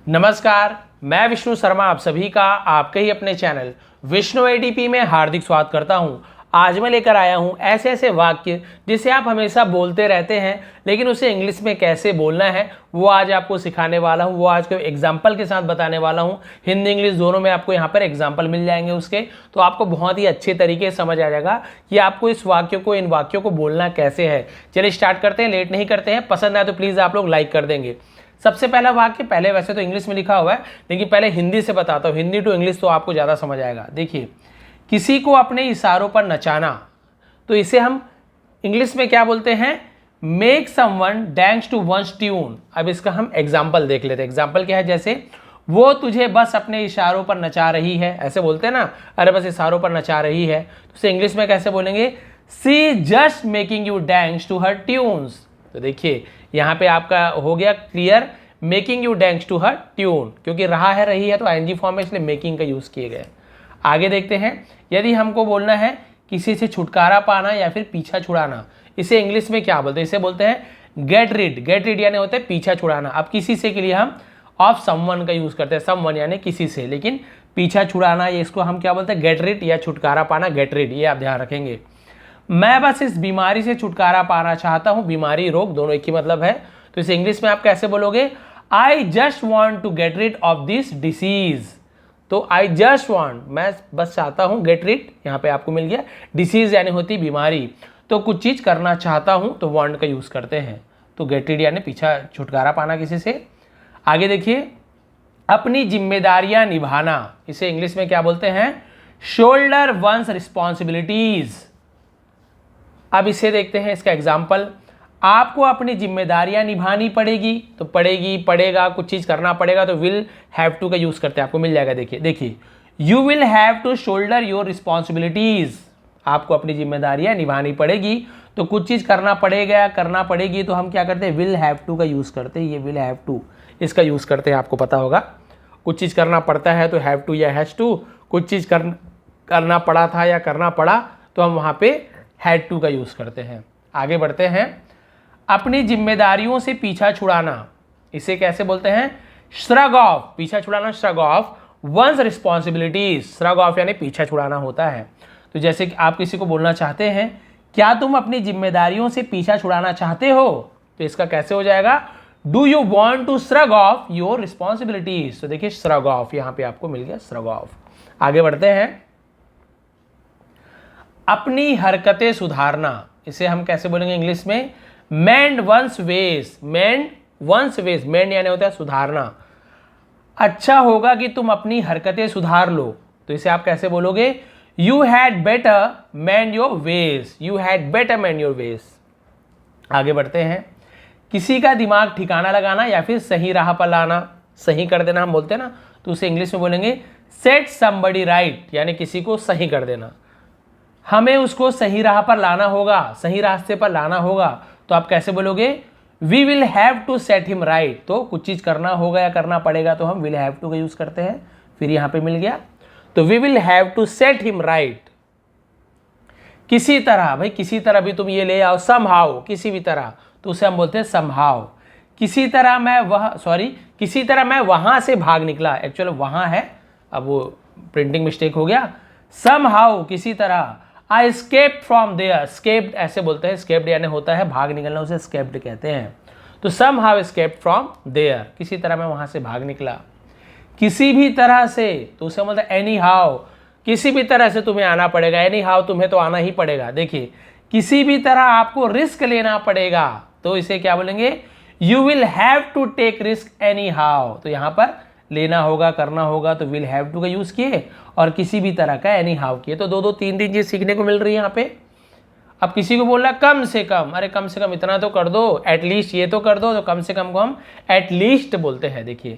नमस्कार, मैं विष्णु शर्मा आप सभी का आपके ही अपने चैनल विष्णु एडीपी में हार्दिक स्वागत करता हूं। आज मैं लेकर आया हूं ऐसे ऐसे वाक्य जिसे आप हमेशा बोलते रहते हैं, लेकिन उसे इंग्लिश में कैसे बोलना है वो आज आपको सिखाने वाला हूं। वो आज के एग्जाम्पल के साथ बताने वाला हूं। हिंदी इंग्लिश दोनों में आपको यहाँ पर एग्जाम्पल मिल जाएंगे उसके, तो आपको बहुत ही अच्छे तरीके से समझ आ जाएगा कि आपको इन वाक्यों को बोलना कैसे है। चलिए स्टार्ट करते हैं, लेट नहीं करते हैं। पसंद आए तो प्लीज़ आप लोग लाइक कर देंगे। सबसे पहला वाक्य, पहले वैसे तो इंग्लिश में लिखा हुआ है लेकिन पहले हिंदी से बताता हूँ। हिंदी टू इंग्लिश तो आपको ज़्यादा समझ आएगा। देखिए, किसी को अपने इशारों पर नचाना, तो इसे हम इंग्लिश में क्या बोलते हैं? Make someone dance to one's tune. अब इसका हम एग्जाम्पल देख लेते हैं। एग्जाम्पल क्या है? जैसे वो तुझे बस अपने इशारों पर नचा रही है, ऐसे बोलते हैं ना, अरे बस इशारों पर नचा रही है, तो उसे इंग्लिश में कैसे बोलेंगे? She just making you dance to her tunes. तो देखिए यहाँ पे आपका हो गया clear, making you dance to her tune, क्योंकि रहा है रही है तो आईएनजी फॉर्म में, इसलिए मेकिंग का यूज किए गए। आगे देखते हैं, यदि हमको बोलना है किसी से छुटकारा पाना या फिर पीछा छुड़ाना, इसे इंग्लिश में क्या बोलते हैं? इसे बोलते हैं गेट रिड। गेट रिड यानी होता है पीछा छुड़ाना। अब किसी से के लिए हम ऑफ समवन का यूज करते हैं, समवन यानी किसी से, लेकिन पीछा छुड़ाना ये इसको हम क्या बोलते हैं? गेट रिड या छुटकारा पाना, गेट रिड, ये आप ध्यान रखेंगे। मैं बस इस बीमारी से छुटकारा पाना चाहता हूं। बीमारी, रोग, दोनों एक ही मतलब है, तो इसे इंग्लिश में आप कैसे बोलोगे? I just want to get rid of this disease. तो आई जस्ट वॉन्ट, मैं बस चाहता हूं, गेट रिड यहाँ पे आपको मिल गया। डिसीज यानी होती बीमारी, तो कुछ चीज करना चाहता हूं तो वॉन्ट का यूज करते हैं। तो गेट रिड यानी पीछा, छुटकारा पाना किसी से। आगे देखिए, अपनी जिम्मेदारियां निभाना, इसे इंग्लिश में क्या बोलते हैं? Shoulder one's responsibilities. अब इसे देखते हैं, इसका एग्जाम्पल। आपको अपनी जिम्मेदारियां निभानी पड़ेगी, तो पड़ेगी, पड़ेगा, कुछ चीज करना पड़ेगा, तो विल हैव टू का यूज करते हैं, आपको मिल जाएगा। देखिए देखिए, you will have to shoulder your responsibilities. आपको अपनी जिम्मेदारियां निभानी पड़ेगी, तो कुछ चीज करना पड़ेगा, करना पड़ेगी, तो हम क्या करते हैं? विल हैव टू का यूज करते हैं। ये विल हैव टू, इसका यूज करते हैं, आपको पता होगा। कुछ चीज करना पड़ता है तो हैव टू या हैज टू, कुछ चीज करना पड़ा था या करना पड़ा तो हम वहां पे हैड टू का यूज करते हैं। आगे बढ़ते हैं, अपनी जिम्मेदारियों से पीछा छुड़ाना, इसे कैसे बोलते हैं? Shrug off. पीछा छुड़ाना, shrug off one's responsibilities. Shrug off यानी पीछा छुड़ाना होता है। तो जैसे कि आप किसी को बोलना चाहते हैं, क्या तुम अपनी जिम्मेदारियों से पीछा छुड़ाना चाहते हो, तो इसका कैसे हो जाएगा? Do you want to shrug off your responsibilities. तो देखिए श्रग ऑफ यहाँ पे आपको मिल गया, श्रग ऑफ। आगे बढ़ते हैं, अपनी हरकतें सुधारना, इसे हम कैसे बोलेंगे इंग्लिश में? मेंड वंस वेज। मेंड वंस वेज, मेंड यानी होता है सुधारना। अच्छा होगा कि तुम अपनी हरकतें सुधार लो, तो इसे आप कैसे बोलोगे? You had better mend your ways. You had better mend your ways. आगे बढ़ते हैं, किसी का दिमाग ठिकाना लगाना या फिर सही राह पर लाना, सही कर देना हम बोलते हैं ना, तो उसे इंग्लिश में बोलेंगे सेट समबडी राइट, यानी किसी को सही कर देना। हमें उसको सही राह पर लाना होगा, सही रास्ते पर लाना होगा, तो आप कैसे बोलोगे? We will have to set him right. तो कुछ चीज करना होगा या करना पड़ेगा तो हम विल हैव टू का यूज करते हैं। फिर यहां पे मिल गया, तो we will have to set him right. किसी तरह, भाई किसी तरह भी तुम ये ले आओ, समहाउ, किसी भी तरह, तो उसे हम बोलते हैं समहाउ। किसी तरह मैं वहां से भाग निकला, एक्चुअली वहां है, अब वो प्रिंटिंग मिस्टेक हो गया। समहाउ, किसी तरह। आई स्केप्ड फ्रॉम देयर। स्केप्ड ऐसे बोलते हैं, स्केप्ड यानी होता है भाग निकलना, उसे स्केप्ड कहते हैं। तो समहाउ स्केप्ड फ्रॉम देयर, किसी तरह मैं वहां से भाग निकला। किसी भी तरह से, तो उसे बोलते हैं एनी हाउ। किसी भी तरह से तुम्हें आना पड़ेगा, एनी हाउ तुम्हें तो आना ही पड़ेगा। देखिए, किसी भी तरह आपको रिस्क लेना पड़ेगा, तो इसे क्या बोलेंगे? You will have to take risk anyhow. तो यहां पर लेना होगा, करना होगा, तो विल हैव टू का यूज किए, और किसी भी तरह का एनी हाउ किए। तो दो तीन चीज सीखने को मिल रही है यहाँ पे। अब किसी को बोलना कम से कम, अरे कम से कम इतना तो कर दो, एटलीस्ट ये तो कर दो, तो कम से कम को हम एटलीस्ट बोलते हैं। देखिए,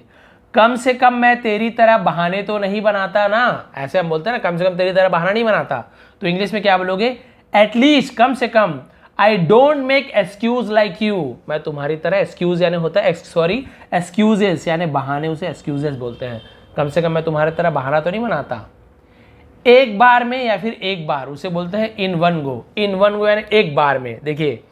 कम से कम मैं तेरी तरह बहाने तो नहीं बनाता ना, ऐसे हम बोलते हैं ना, कम से कम तेरी तरह बहाना नहीं बनाता, तो इंग्लिश में क्या बोलोगे? एटलीस्ट, कम से कम। I don't make excuse like you. मैं तुम्हारी तरह, एक्सक्यूज यानी होता है एक्सक्यूजेस यानी बहाने, उसे एक्सक्यूजेस बोलते हैं। कम से कम मैं तुम्हारी तरह बहाना तो नहीं बनाता। एक बार में या फिर एक बार, उसे बोलते हैं in one go. In one go यानी एक बार में। देखिए,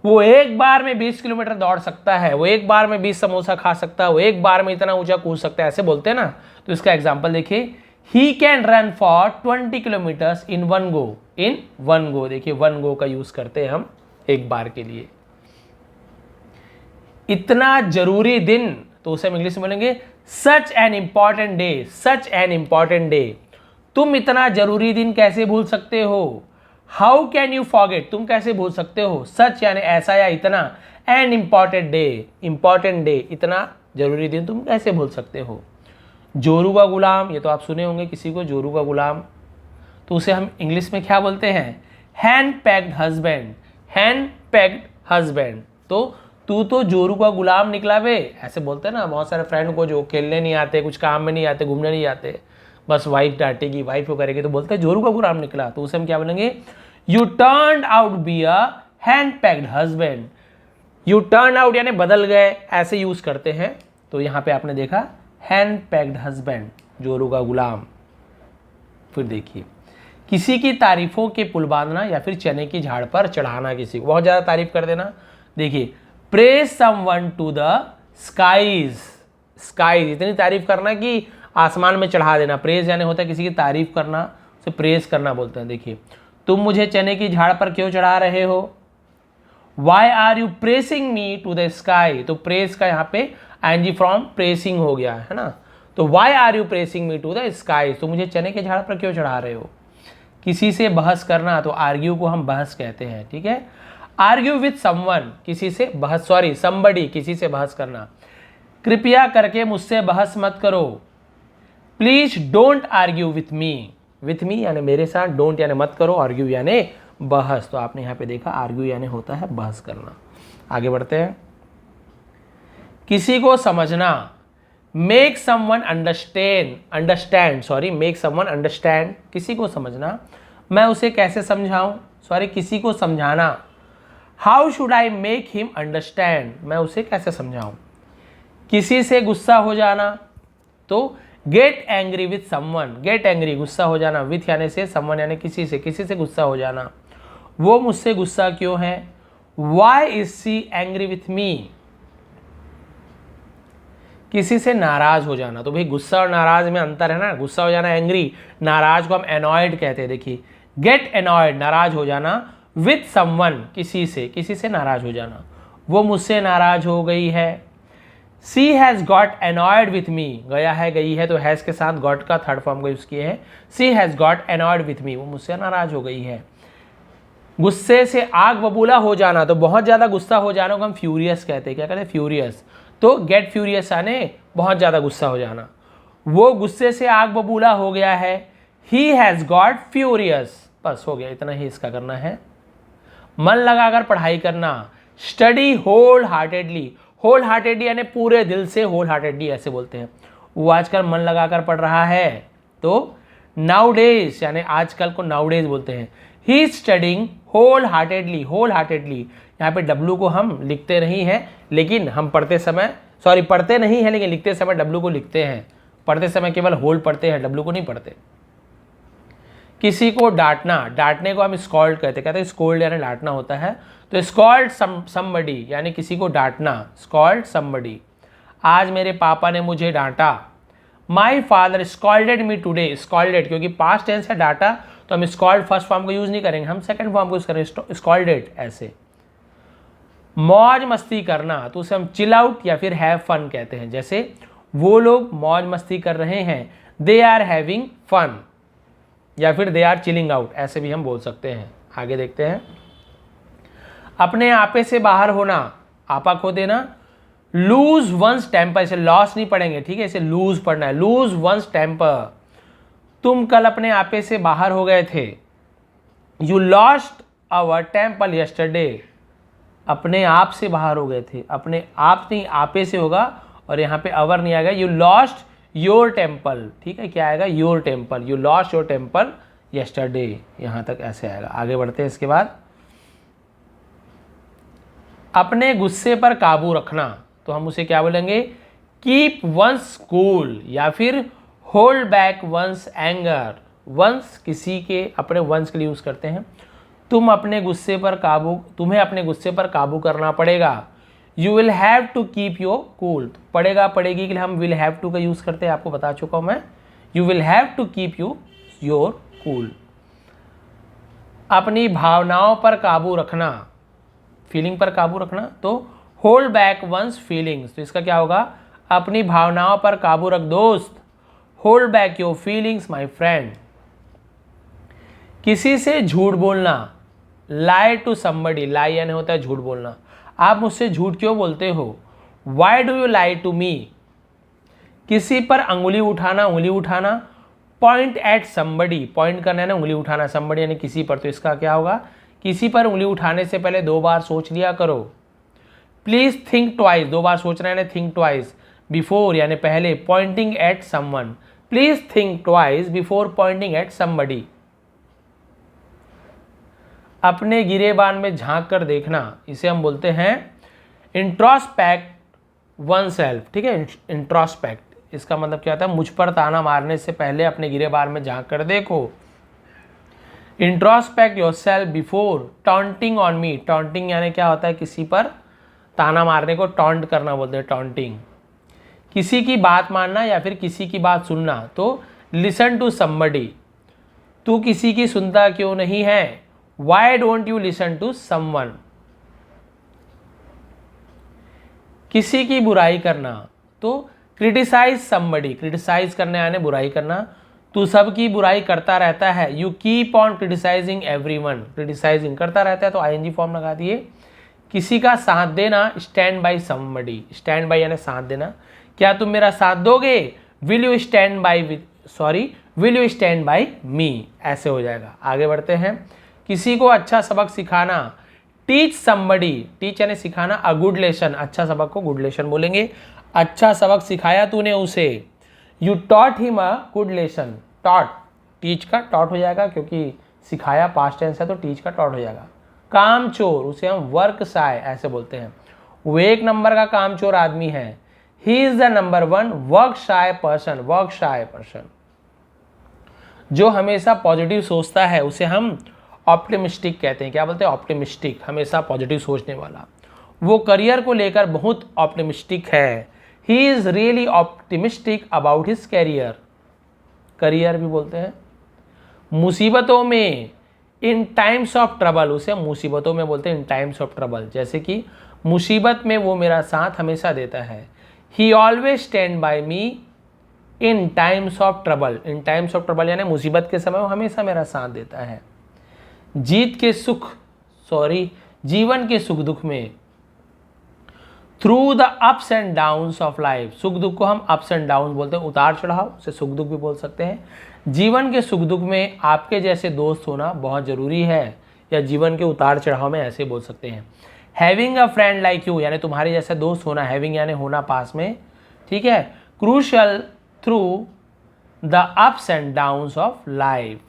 वो एक बार में 20 किलोमीटर दौड़ सकता है, वो एक बार में 20 समोसा खा सकता है, वो एक बार में इतना ऊंचा कूद सकता है, ऐसे बोलते हैं ना। तो इसका एग्जाम्पल देखिए, he can run for 20 kilometres in one go. In one go, देखिए वन गो का यूज करते हैं हम एक बार के लिए। इतना जरूरी दिन, तो उसे हम इंग्लिश में बोलेंगे such an important day. Such an important day, तुम इतना जरूरी दिन कैसे भूल सकते हो। हाउ कैन यू फॉरगेट, तुम कैसे भूल सकते हो। सच यानी ऐसा या इतना, an important day, important day, इतना जरूरी दिन तुम कैसे भूल सकते हो। जोरू का गुलाम, ये तो आप सुने होंगे किसी को, जोरू का गुलाम, तो उसे हम इंग्लिश में क्या बोलते हैं, hand packed husband. Hand packed husband, तो तू तो जोरू का गुलाम निकला बे, ऐसे बोलते हैं ना बहुत सारे फ्रेंड को जो खेलने नहीं आते, कुछ काम में नहीं आते, घूमने नहीं आते, बस वाइफ डांटेगी, वाइफ को करेगी तो बोलते हैं जोरू का गुलाम निकला। तो उसे हम क्या बोलेंगे, U turn out be a hand packed husband. U turn out यानी बदल गए, ऐसे यूज करते हैं। तो यहाँ पे आपने देखा हैंड पैक्ड हस्बैंड, जोरू का गुलाम। फिर देखिए, किसी की तारीफों के पुल बांधना या फिर चने की झाड़ पर चढ़ाना, किसी को बहुत ज़्यादा तारीफ कर देना। देखिए, praise someone to the skies. Skies, इतनी तारीफ करना कि आसमान में चढ़ा देना। प्रेज यानी होता है किसी की तारीफ करना, उसे प्रेज करना बोलते हैं। देखिए, तुम मुझे चने की झाड़ पर क्यों चढ़ा रहे हो। Why are you pressing me to the sky, तो प्रेस का यहाँ पे आईएनजी फ्रॉम प्रेसिंग हो गया है ना। तो why are you pressing me to the sky, तो मुझे चने के झाड़ पर क्यों चढ़ा रहे हो। किसी से बहस करना, तो आर्ग्यू को हम बहस कहते हैं, ठीक है। आर्ग्यू विथ समवन, किसी से बहस, सॉरी समबडी, किसी से बहस करना। कृपया करके मुझसे बहस मत करो। Please don't argue with me. With me यानी मेरे साथ, डोंट यानी मत करो, आर्ग्यू यानी बहस। तो आपने यहाँ पे देखा आर्ग्यू यानी होता है बहस करना। आगे बढ़ते हैं, किसी को समझना। Make someone understand, sorry make someone understand, किसी को समझना, मैं उसे कैसे समझाऊं, सॉरी किसी को समझाना। How should I make him understand, मैं उसे कैसे समझाऊं। किसी से गुस्सा हो जाना, तो get angry with someone. Get angry गुस्सा हो जाना, विथ यानी से, समवन यानी किसी से गुस्सा हो जाना। वो मुझसे गुस्सा क्यों है। Why is she angry with me, किसी से नाराज हो जाना। तो भाई गुस्सा और नाराज में अंतर है ना, गुस्सा हो जाना एंग्री, नाराज को हम एनॉयड कहते हैं। देखिए, गेट एनॉयड नाराज हो जाना, विथ समवन किसी से नाराज हो जाना। वो मुझसे नाराज हो गई है। She has got annoyed with me, गया है गई है, तो हैज़ के साथ गॉट का थर्ड फॉर्म का यूज़ किए हैं। She has got annoyed with me, वो मुझसे नाराज हो गई है। गुस्से से आग बबूला हो जाना, तो बहुत ज़्यादा गुस्सा हो जाना को हम फ्यूरियस कहते हैं। क्या कहते हैं, फ्यूरियस। तो गेट फ्यूरियस यानी बहुत ज़्यादा गुस्सा हो जाना। वो गुस्से से आग बबूला हो गया है। ही हैज़ गॉट फ्यूरियस, बस हो गया, इतना ही इसका करना है। मन लगाकर पढ़ाई करना। Study wholeheartedly, wholeheartedly यानी पूरे दिल से, होल हार्टेडली ऐसे बोलते हैं। वो आजकल मन लगाकर पढ़ रहा है, तो नाउडेज यानी आजकल को नाउडेज बोलते हैं। He is studying wholeheartedly, wholeheartedly, यहाँ पे डब्लू को हम लिखते नहीं हैं, लेकिन हम पढ़ते समय, सॉरी पढ़ते नहीं हैं लेकिन लिखते समय डब्लू को लिखते हैं। पढ़ते समय केवल होल पढ़ते हैं, डब्लू को नहीं पढ़ते। किसी को डांटना, डांटने को हम स्कॉल्ड कहते हैं स्कॉल्ड यानी डांटना होता है। तो स्कॉल्ड समबडी यानी किसी को डांटना, स्कॉल्ड समबडी। आज मेरे पापा ने मुझे डांटा। My father scolded me today, scolded क्योंकि पास्ट टेंस है, डांटा तो हम स्कॉल्ड फर्स्ट फॉर्म को यूज नहीं करेंगे, हम सेकंड फॉर्म को यूज करेंगे, स्कॉल्डेड ऐसे। मौज मस्ती करना, तो उसे हम चिल आउट या फिर हैव फन कहते हैं। जैसे वो लोग मौज मस्ती कर रहे हैं, दे आर हैविंग फन, या फिर दे आर चिलिंग आउट, ऐसे भी हम बोल सकते हैं। आगे देखते हैं, अपने आपे से बाहर होना, आपा खो देना। लूज वंस टेम्पर, इसे लॉस नहीं पढ़ेंगे, ठीक है, इसे लूज पढ़ना है। लूज वंस टेम्पर, तुम कल अपने आपे से बाहर हो गए थे। You lost our temper yesterday, अपने आप से बाहर हो गए थे, अपने आप नहीं आपे से होगा, और यहाँ पे अवर नहीं आएगा। यू लॉस्ट योर टेम्पल, ठीक है, क्या आएगा, your temple. You lost your temple yesterday, यहाँ तक ऐसे आएगा। आगे बढ़ते हैं, इसके बाद अपने गुस्से पर काबू रखना, तो हम उसे क्या बोलेंगे, कीप वंस कूल, या फिर hold back one's anger. One's किसी के, अपने वंस के लिए यूज करते हैं। तुम्हें अपने गुस्से पर काबू करना पड़ेगा। You will have to keep your cool. पड़ेगा पड़ेगी के लिए हम विल हैव टू का यूज़ करते हैं, आपको बता चुका हूँ मैं। You will have to keep your cool. अपनी भावनाओं पर काबू रखना, फीलिंग पर काबू रखना, तो होल्ड बैक वंस फीलिंग्स। तो इसका क्या होगा, अपनी भावनाओं पर काबू रख दोस्त। Hold back your feelings my friend. किसी से झूठ बोलना, लाई टू समबडी। लाई यानी होता है झूठ बोलना। आप मुझसे झूठ क्यों बोलते हो, why do you lie to me. किसी पर अंगुली उठाना, पॉइंट एट समबडी। पॉइंट करना है ना, उंगली उठाना, समबडी यानी किसी पर, तो इसका क्या होगा, किसी पर उंगली उठाने से पहले 2 बार सोच लिया करो। प्लीज थिंक ट्वाइस, 2 बार सोचना है ना, थिंक ट्वाइस। बिफोर यानी पहले, Poynting at someone. Please think twice before Poynting at somebody. अपने गिरेबान में झांक कर देखना, इसे हम बोलते हैं इंट्रोस्पेक्ट वन सेल्फ। ठीक है, इंट्रोस्पेक्ट इसका मतलब क्या होता है, मुझ पर ताना मारने से पहले अपने गिरेबान में झांक कर देखो। Introspect your self before taunting on me. Taunting यानी क्या होता है, किसी पर ताना मारने को टॉन्ट करना बोलते हैं, टॉन्टिंग। किसी की बात मानना या फिर किसी की बात सुनना, तो लिसन टू समबडी। तू किसी की सुनता क्यों नहीं है, why don't you listen to someone. किसी की बुराई करना, तो क्रिटिसाइज समबडी। क्रिटिसाइज करने यानी बुराई करना। तू सबकी बुराई करता रहता है, you keep on criticising everyone. Criticising करता रहता है तो आईएनजी फॉर्म लगा दिए। किसी का साथ देना, stand by somebody. Stand by यानी साथ देना, क्या तुम मेरा साथ दोगे, विल यू स्टैंड बाई मी, ऐसे हो जाएगा। आगे बढ़ते हैं। किसी को अच्छा सबक सिखाना, टीच समबडी। टीच यानी सिखाना, अ गुड लेसन। अच्छा सबक को गुड लेसन बोलेंगे। अच्छा सबक सिखाया तूने उसे, you taught him a good lesson. Taught, teach का टॉट हो जाएगा, क्योंकि सिखाया पास्ट टेंस है तो टीच का टॉट हो जाएगा। कामचोर, उसे हम वर्क शाय ऐसे बोलते हैं। वो 1 नंबर का कामचोर आदमी है, he is the number 1 work shy person. Work shy person जो हमेशा पॉजिटिव सोचता है उसे हम ऑप्टिमिस्टिक कहते हैं। क्या बोलते हैं, ऑप्टिमिस्टिक, हमेशा पॉजिटिव सोचने वाला। वो करियर को लेकर बहुत ऑप्टिमिस्टिक है, he is really optimistic about his career. Career भी बोलते हैं। मुसीबतों में, इन टाइम्स ऑफ ट्रबल, उसे मुसीबतों में बोलते हैं इन टाइम्स ऑफ ट्रबल। जैसे कि मुसीबत में वो मेरा साथ हमेशा देता है, ही always stand by me in times of trouble. In times of trouble यानी मुसीबत के समय वो हमेशा मेरा साथ देता है। जीवन के सुख दुख में, through the ups and downs of life. सुख दुख को हम अप्स एंड डाउन बोलते हैं, उतार चढ़ाव, उसे सुख दुख भी बोल सकते हैं। जीवन के सुख दुख में आपके जैसे दोस्त होना बहुत ज़रूरी है, या जीवन के उतार चढ़ाव में ऐसे बोल सकते हैं। Having a friend like you यानी तुम्हारे जैसा दोस्त होना, हैविंग यानी होना पास में। ठीक है, crucial through the ups and downs of life.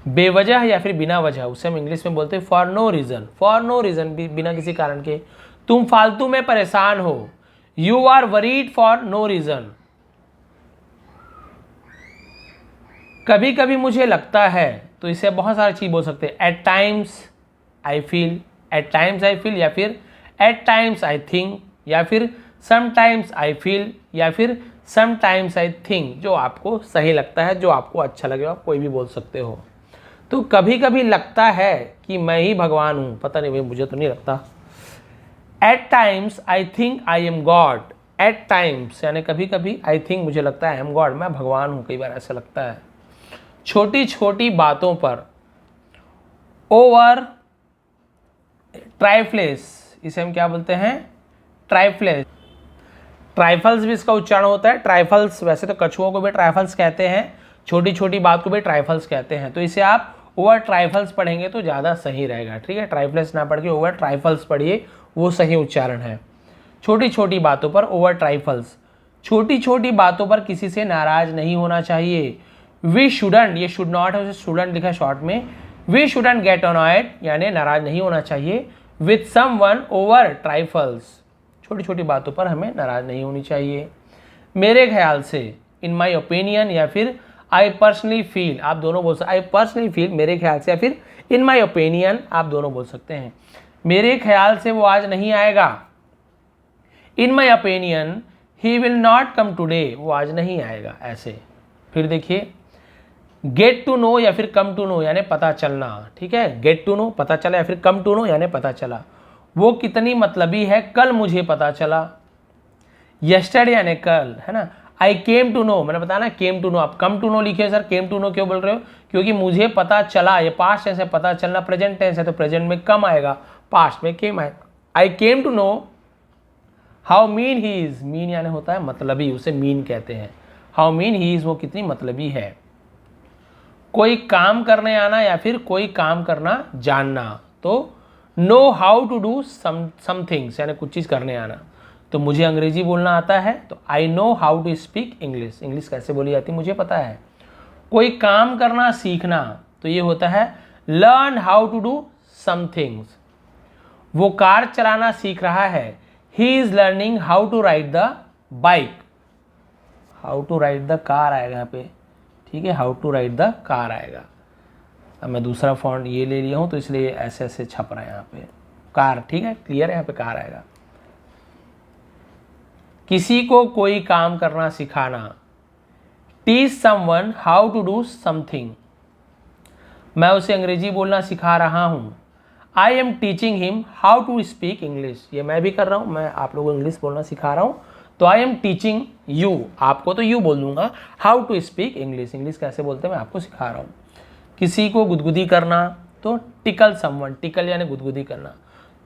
बेवजह या फिर बिना वजह, उसे हम इंग्लिश में बोलते हैं for no reason. For no reason, बिना किसी कारण के। तुम फालतू में परेशान हो, you are worried for no reason. कभी कभी मुझे लगता है, तो इसे बहुत सारी चीज बोल सकते हैं। At times I feel, at times I feel, या फिर एट टाइम्स आई थिंक, या फिर समटाइम्स आई फील, या फिर समटाइम्स आई थिंक। जो आपको सही लगता है, जो आपको अच्छा लगे, आप कोई भी बोल सकते हो। तो कभी कभी लगता है कि मैं ही भगवान हूँ, पता नहीं भाई, मुझे तो नहीं लगता। At times I think I am God. At times यानी कभी कभी, आई थिंक मुझे लगता है, आई एम गॉड, मैं भगवान हूँ, कई बार ऐसा लगता है। छोटी छोटी बातों पर ओवर ट्राइफ्लेस, इसे हम क्या बोलते हैं, ट्राइफ्लेस। ट्राइफल्स भी इसका उच्चारण होता है, ट्राइफल्स। वैसे तो कछुओं को भी ट्राइफल्स कहते हैं, छोटी छोटी बात को भी ट्राइफल्स कहते हैं। तो इसे आप ओवर ट्राइफल्स पढ़ेंगे तो ज़्यादा सही रहेगा। ठीक है, ट्राइफल्स ना पढ़ के ओवर ट्राइफल्स पढ़िए, वो सही उच्चारण है। छोटी छोटी बातों पर ओवर ट्राइफल्स। छोटी छोटी बातों पर किसी से नाराज नहीं होना चाहिए। वी शुडंट, ये शुड नॉट है, स्टूडेंट लिखा है शॉर्ट में। वी शुडंट गेट अनॉयड यानी नाराज नहीं होना चाहिए विथ समवन ओवर ट्राइफल्स। छोटी छोटी बातों पर हमें नाराज नहीं होनी चाहिए। मेरे ख्याल से, इन माई ओपिनियन, या फिर आई पर्सनली फील, आप दोनों बोल सकते, आई पर्सनली फील मेरे ख्याल से, या फिर इन माई ओपिनियन आप दोनों बोल सकते हैं। मेरे ख्याल से वो आज नहीं आएगा, in my opinion he will not come today, वो आज नहीं आएगा, ऐसे। फिर देखिए गेट टू नो या फिर कम टू नो यानी पता चलना, ठीक है, गेट टू नो पता चला या फिर कम टू नो यानी पता चला। वो कितनी मतलबी है, कल मुझे पता चला, यस्टरडे यानी कल, है ना। आई केम टू नो, मैंने बताया ना केम टू नो, आप कम टू नो लिखे सर, केम टू नो क्यों बोल रहे हो, क्योंकि मुझे पता चला, ये पास्ट टेंस है, पता चलना प्रेजेंट टेंस है, तो प्रेजेंट में कम आएगा, पास्ट में केम आएगा। I came to know how mean he is, mean यानी होता है मतलबी, उसे मीन कहते हैं। हाउ मीन ही इज, वो कितनी मतलबी है। कोई काम करने आना या फिर कोई काम करना जानना, तो know how to do some things यानी कुछ चीज़ करने आना। तो मुझे अंग्रेजी बोलना आता है, तो I know how to speak English, English कैसे बोली जाती है मुझे पता है। कोई काम करना सीखना, तो ये होता है learn how to do some things. वो कार चलाना सीख रहा है, he is learning how to ride the bike, how to ride the car आएगा यहाँ पे, ठीक है, how to ride the car आएगा। अब मैं दूसरा फॉन्ट ये ले लिया हूँ तो इसलिए ऐसे ऐसे छप रहा है यहाँ पे, कार, ठीक है, क्लियर है, यहाँ पे कार आएगा। किसी को कोई काम करना सिखाना, teach someone how to do something, मैं उसे अंग्रेजी बोलना सिखा रहा हूँ, I am teaching him how to speak English, ये मैं भी कर रहा हूँ, मैं आप लोगों को इंग्लिश बोलना सिखा रहा हूँ, तो आई एम टीचिंग यू, आपको तो यू बोल दूंगा, how to speak English, English कैसे बोलते हैं मैं आपको सिखा रहा हूँ। किसी को गुदगुदी करना, तो टिकल समवन, टिकल यानी गुदगुदी करना,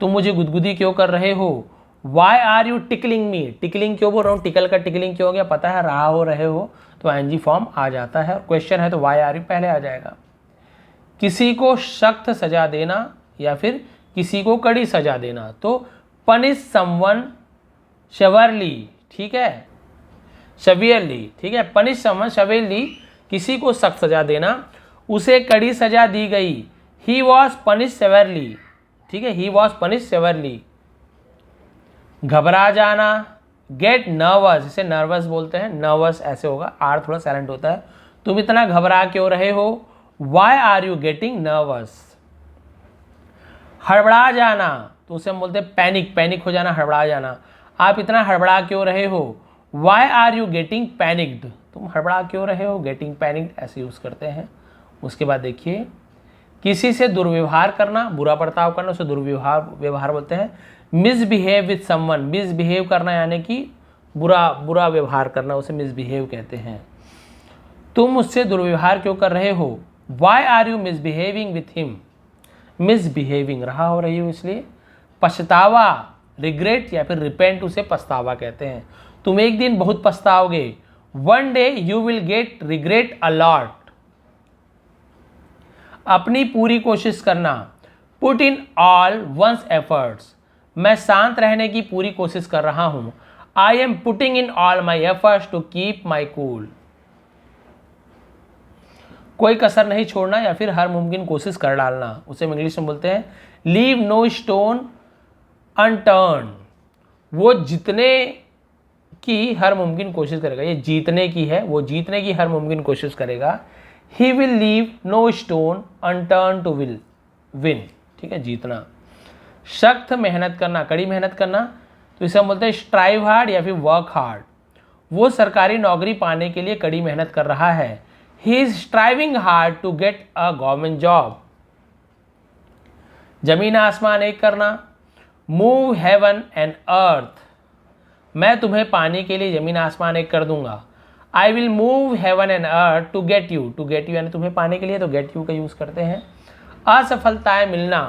तुम मुझे गुदगुदी क्यों कर रहे हो, why are you tickling me, tickling क्यों बोल रहा हूँ, टिकल का टिकलिंग क्यों हो गया, पता है, रहा हो रहे हो, तो आईएनजी फॉर्म आ जाता है, और क्वेश्चन है तो वाई आर यू पहले आ जाएगा। किसी को सख्त सजा देना या फिर किसी को कड़ी सजा देना, तो पनिश समवन सेवरली, ठीक है, सेवियरली, ठीक है, पनिश समवन सेवियरली, किसी को सख्त सजा देना, उसे कड़ी सजा दी गई, ही वॉज पनिश सेवरली, ठीक है, ही वॉज पनिश सेवरली। घबरा जाना, गेट नर्वस, इसे नर्वस बोलते हैं, नर्वस ऐसे होगा, आर थोड़ा साइलेंट होता है, तुम इतना घबरा क्यों रहे हो, why are you getting nervous. हड़बड़ा जाना, तो उसे हम बोलते हैं पैनिक, पैनिक हो जाना, हड़बड़ा जाना, आप इतना हड़बड़ा क्यों रहे हो, why are you getting panicked, तुम हड़बड़ा क्यों रहे हो, गेटिंग पैनिक्ड ऐसे यूज़ करते हैं। उसके बाद देखिए किसी से दुर्व्यवहार करना, बुरा बर्ताव करना, उसे व्यवहार बोलते हैं। मिसबिहेव विथ समवन, मिसबिहेव करना यानी कि बुरा व्यवहार करना, उसे मिसबिहेव कहते हैं। तुम मुझसे दुर्व्यवहार क्यों कर रहे हो, why are you misbehaving with him, misbehaving रहा हो रही हो इसलिए। पछतावा, रिग्रेट या फिर रिपेंट, उसे पछतावा कहते हैं, तुम एक दिन बहुत पछताओगे, one day you will get regret a lot. अपनी पूरी कोशिश करना, put in all one's efforts, मैं शांत रहने की पूरी कोशिश कर रहा हूं, I am putting in all my efforts to keep my cool. कोई कसर नहीं छोड़ना या फिर हर मुमकिन कोशिश कर डालना, उसे हम इंग्लिश में बोलते हैं लीव नो स्टोन अनटर्न, वो जीतने की हर मुमकिन कोशिश करेगा, ये जीतने की है, वो जीतने की हर मुमकिन कोशिश करेगा। He will leave no stone unturned to will win, ठीक है, जीतना। सख्त मेहनत करना, कड़ी मेहनत करना, तो इसे हम बोलते हैं स्ट्राइव हार्ड या फिर वर्क हार्ड, वो सरकारी नौकरी पाने के लिए कड़ी मेहनत कर रहा है, he is striving hard to get a government job. जमीन आसमान एक करना, मूव हेवन एंड अर्थ, मैं तुम्हें पाने के लिए जमीन आसमान एक कर दूंगा, I will move heaven and earth to get you यानी तुम्हें पाने के लिए, तो गेट यू का यूज़ करते हैं। असफलताएं मिलना,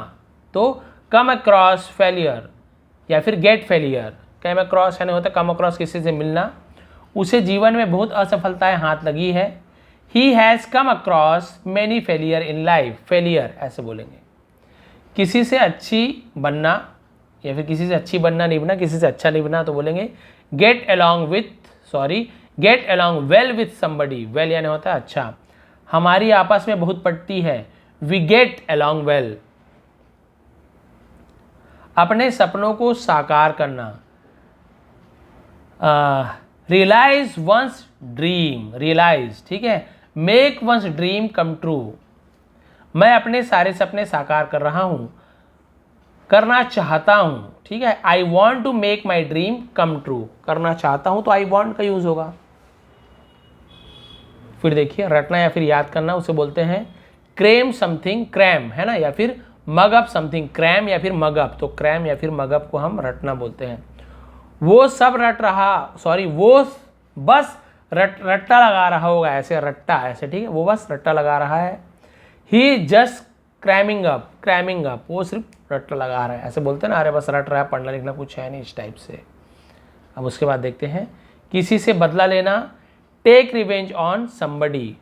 तो कम अक्रॉस फेलियर या फिर गेट फेलियर, कम अक्रॉस यानी होता है कम अक्रॉस किसी से मिलना, उसे जीवन में बहुत असफलताएं हाथ लगी है, he has come across many failure in life, failure ऐसे बोलेंगे। किसी से अच्छी बनना या फिर किसी से अच्छी बनना नहीं बना, किसी से अच्छा नहीं बना, तो बोलेंगे get along well with somebody, well यानी होता है अच्छा, हमारी आपस में बहुत पड़ती है, वी गेट अलोंग वेल। अपने सपनों को साकार करना, रियलाइज वंस ड्रीम, रियलाइज, ठीक है, make one's dream come true, मैं अपने सारे सपने साकार कर रहा हूं, करना चाहता हूं, ठीक है। I want to make my dream come true, करना चाहता हूं तो आई वॉन्ट का यूज होगा। फिर देखिए रटना या फिर याद करना, उसे बोलते हैं क्रेम समथिंग, क्रैम है ना, या फिर मग अप समथिंग, क्रैम या फिर मग अप, तो क्रैम या फिर मग अप को हम रटना बोलते हैं। वो सब रट रहा, सॉरी वो बस रट्टा लगा रहा होगा, ऐसे रट्टा ऐसे, ठीक है, वो बस रट्टा लगा रहा है। ही जस्ट क्रैमिंग अप, वो सिर्फ रट्टा लगा रहा है, ऐसे बोलते हैं ना, अरे बस रट रहा है, पढ़ना लिखना कुछ है नहीं, इस टाइप से। अब उसके बाद देखते हैं किसी से बदला लेना, टेक रिवेंज ऑन समबडी,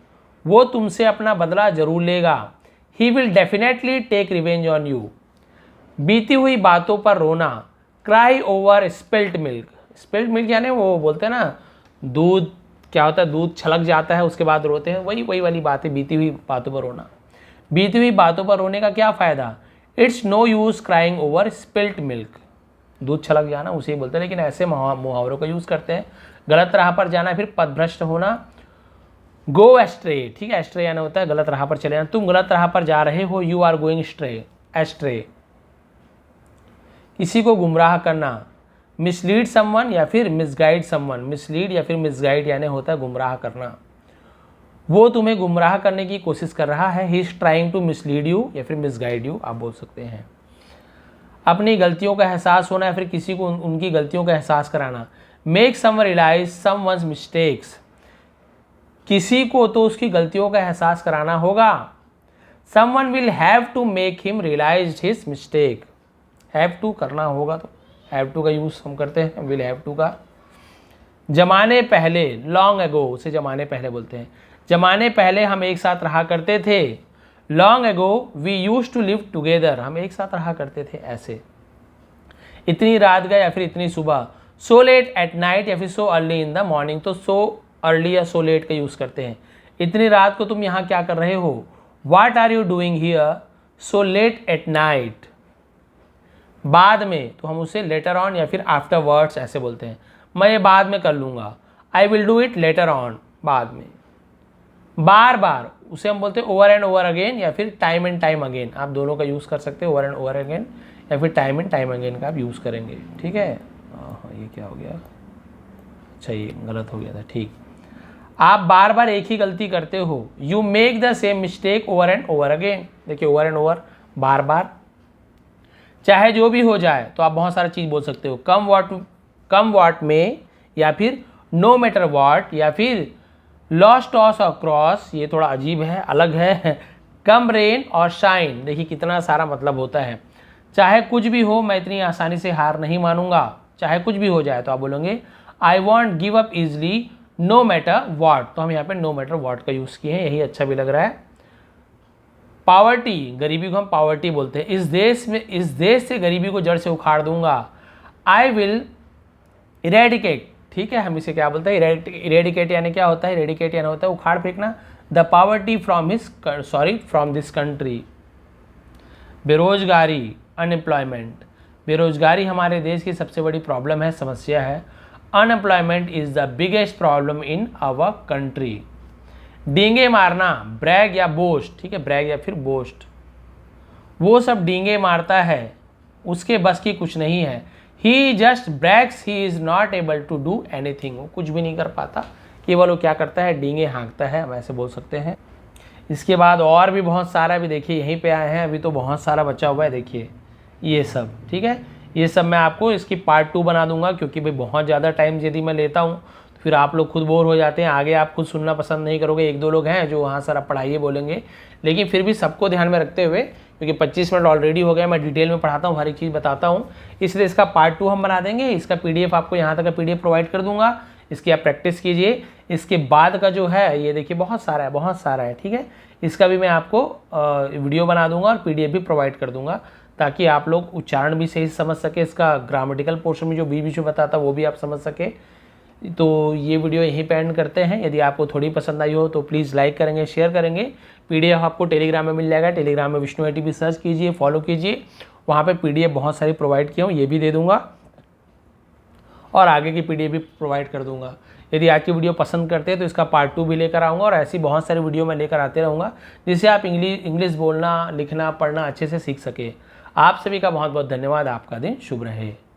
वो तुमसे अपना बदला जरूर लेगा। He will definitely take revenge on you, बीती हुई बातों पर रोना, क्राई ओवर स्पिल्ट मिल्क यानी वो बोलते हैं ना दूध, क्या होता है, दूध छलक जाता है उसके बाद रोते हैं, वही वाली बात है, बीती हुई बातों पर रोना। बीती हुई बातों पर रोने का क्या फ़ायदा, it's no use crying over spilt milk, दूध छलक जाना उसे ही बोलते हैं, लेकिन ऐसे मुहावरों का यूज़ करते हैं। गलत राह पर जाना, फिर पथभ्रष्ट होना, गो एस्ट्रे, ठीक है, एस्ट्रे यानी होता है गलत राह पर चले जाना, तुम गलत राह पर जा रहे हो, यू आर गोइंग एस्ट्रे। किसी को गुमराह करना, मिसलीड समवन या फिर मिसगाइड समवन, मिसलीड या फिर मिसगाइड यानी होता है गुमराह करना, वो तुम्हें गुमराह करने की कोशिश कर रहा है, he is trying to mislead you या फिर मिसगाइड यू आप बोल सकते हैं। अपनी गलतियों का एहसास होना या फिर किसी को उनकी गलतियों का एहसास कराना, make someone realise someone's mistakes, किसी को तो उसकी गलतियों का एहसास कराना होगा। Someone will have to make him realise his mistake, have to करना होगा तो हैव टू का यूज़ हम करते हैं, विल हैव टू का। जमाने पहले, लॉन्ग एगो, उसे जमाने पहले बोलते हैं, जमाने पहले हम एक साथ रहा करते थे, long ago we use to live together, हम एक साथ रहा करते थे ऐसे। इतनी रात गए या फिर इतनी सुबह, सो लेट एट नाइट या फिर so early in the morning, तो सो अर्ली या सो लेट का यूज़ करते हैं। इतनी रात को तुम यहाँ क्या कर रहे हो, what are you doing here so late at night. बाद में तो हम उसे लेटर ऑन या फिर आफ्टर वर्ड्स ऐसे बोलते हैं, मैं ये बाद में कर लूँगा, I will do it later on, बाद में। बार बार उसे हम बोलते हैं ओवर एंड ओवर अगेन या फिर टाइम एंड टाइम अगेन, आप दोनों का यूज़ कर सकते हैं, ओवर एंड ओवर अगेन या फिर टाइम एंड टाइम अगेन का आप यूज़ करेंगे, ठीक है। हाँ ये क्या हो गया, अच्छा ये गलत हो गया था, ठीक। आप बार बार एक ही गलती करते हो, you make the same mistake over and over again, देखिए ओवर एंड ओवर बार बार। चाहे जो भी हो जाए तो आप बहुत सारा चीज़ बोल सकते हो, कम वॉट में या फिर नो मैटर वॉट या फिर लॉस्ट टॉस और क्रॉस, ये थोड़ा अजीब है, अलग है। कम रेन और शाइन, देखिए कितना सारा मतलब होता है। चाहे कुछ भी हो मैं इतनी आसानी से हार नहीं मानूंगा, चाहे कुछ भी हो जाए तो आप बोलेंगे I won't give up easily no matter what, तो हम यहाँ पे नो मैटर वॉट का यूज़ किए हैं, यही अच्छा भी लग रहा है। पावर्टी, गरीबी को हम पावर्टी बोलते हैं, इस देश से गरीबी को जड़ से उखाड़ दूंगा, आई विल इरेडिकेट, ठीक है, हम इसे क्या बोलते हैं, इरेडिकेट यानी क्या होता है, इरेडिकेट यानी होता है उखाड़ फेंकना, the poverty from this country. बेरोजगारी, अनएम्प्लॉयमेंट, बेरोजगारी हमारे देश की सबसे बड़ी प्रॉब्लम है, समस्या है। Unemployment is the biggest problem in our country. डींगे मारना, ब्रैग या बोस्ट, ठीक है, ब्रैग या फिर बोस्ट, वो सब डींगे मारता है, उसके बस की कुछ नहीं है। He just brags, he is not able to do anything, वो कुछ भी नहीं कर पाता, केवल वो क्या करता है, डींगे हाँकता है, हम ऐसे बोल सकते हैं। इसके बाद और भी बहुत सारा भी देखिए यहीं पे आए हैं, अभी तो बहुत सारा बचा हुआ है, देखिए ये सब, ठीक है, ये सब मैं आपको इसकी पार्ट 2 बना दूंगा, क्योंकि भाई बहुत ज़्यादा टाइम यदि मैं लेता हूँ तो फिर आप लोग खुद बोर हो जाते हैं, आगे आप खुद सुनना पसंद नहीं करोगे। एक दो लोग हैं जो वहाँ सर आप पढ़ाइए बोलेंगे, लेकिन फिर भी सबको ध्यान में रखते हुए, क्योंकि 25 मिनट ऑलरेडी हो गया, मैं डिटेल में पढ़ाता हूँ, हर एक चीज़ बताता हूँ, इसलिए इसका पार्ट 2 हम बना देंगे। इसका PDF आपको यहाँ तक का PDF प्रोवाइड कर दूंगा, इसकी आप प्रैक्टिस कीजिए। इसके बाद का जो है ये देखिए बहुत सारा है, ठीक है, इसका भी मैं आपको वीडियो बना दूंगा और PDF भी प्रोवाइड कर दूंगा, ताकि आप लोग उच्चारण भी सही समझ सके, इसका ग्रामेटिकल पोर्शन में जो बीच में बताता वो भी आप समझ सके। तो ये वीडियो यहीं पे एंड करते हैं। यदि आपको थोड़ी पसंद आई हो तो प्लीज़ लाइक करेंगे, शेयर करेंगे। PDF आपको टेलीग्राम में मिल जाएगा, टेलीग्राम में विष्णु ITP सर्च कीजिए, फॉलो कीजिए, वहाँ पे PDF बहुत सारी प्रोवाइड किया हूँ, ये भी दे दूँगा। और आगे की PDF भी प्रोवाइड कर दूंगा। यदि आज की वीडियो पसंद करते हैं तो इसका पार्ट 2 भी लेकर आऊँगा और ऐसी बहुत सारी वीडियो मैं लेकर आते रहूँगा जिससे आप इंग्लिश बोलना, लिखना, पढ़ना अच्छे से सीख सके। आप सभी का बहुत बहुत धन्यवाद। आपका दिन शुभ रहे।